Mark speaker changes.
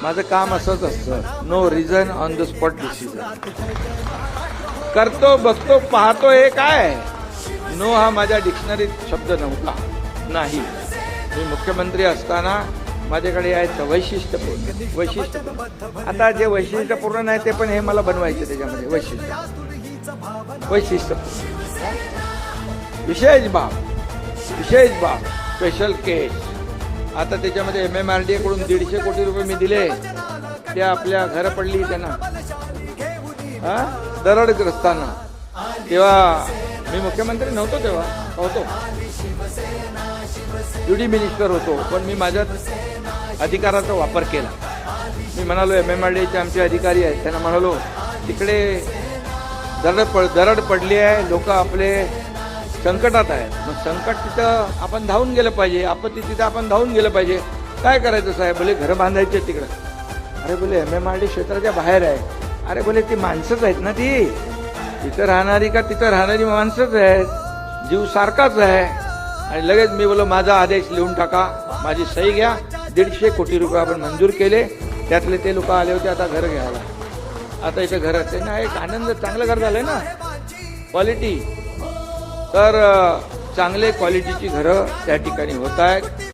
Speaker 1: माझं काम असंच असतं, no reason on the spot decision. करतो, बघतो, पाहतो, हे काय नो हा माझ्या डिक्शनरीत शब्द नव्हता. नाही, मी मुख्यमंत्री असताना माझ्याकडे आहेत वैशिष्ट्यपूर्ण. आता जे वैशिष्ट्यपूर्ण नाही ते पण हे मला बनवायचे, त्याच्यामध्ये वैशिष्ट्यपूर्ण विशेष बाब, स्पेशल केस. आता त्याच्यामध्ये MMRDA कडून 150 कोटी रुपये मी दिले, ते आपल्या घर पडली त्यांना दरडग्रस्तांना. तेव्हा मी मुख्यमंत्री नव्हतो, तेव्हा होतो UD मिनिस्टर होतो, पण मी माझ्या अधिकाराचा वापर केला. मी म्हणालो MMRDAचे आमचे अधिकारी आहेत, त्यांना म्हणालो तिकडे दरड पडली आहे, लोक आपले संकटात आहेत, मग संकट तिथं आपण धावून गेलं पाहिजे, आपत्ती तिथं आपण धावून गेलं पाहिजे. काय करायचं साहेब? बोले घरं बांधायचे तिकडं. अरे बोले MMRDA क्षेत्राच्या बाहेर आहे. अरे बोले ती माणसंच आहेत ना, ती तिथं राहणारी का तिथं राहणारी माणसंच आहेत, जीव सारखाच आहे. आणि लगेच मी बोलो माझा आदेश लिहून टाका, माझी सही घ्या, 150 कोटी रुपये आपण मंजूर केले. त्यातले ते लोक आले होते आता घर घ्यायला. आता इथे घर त्यांना एक आनंद, चांगलं घर झालंय ना, क्वालिटी. तर चांगले क्वालिटीची घरं त्या ठिकाणी होत आहेत.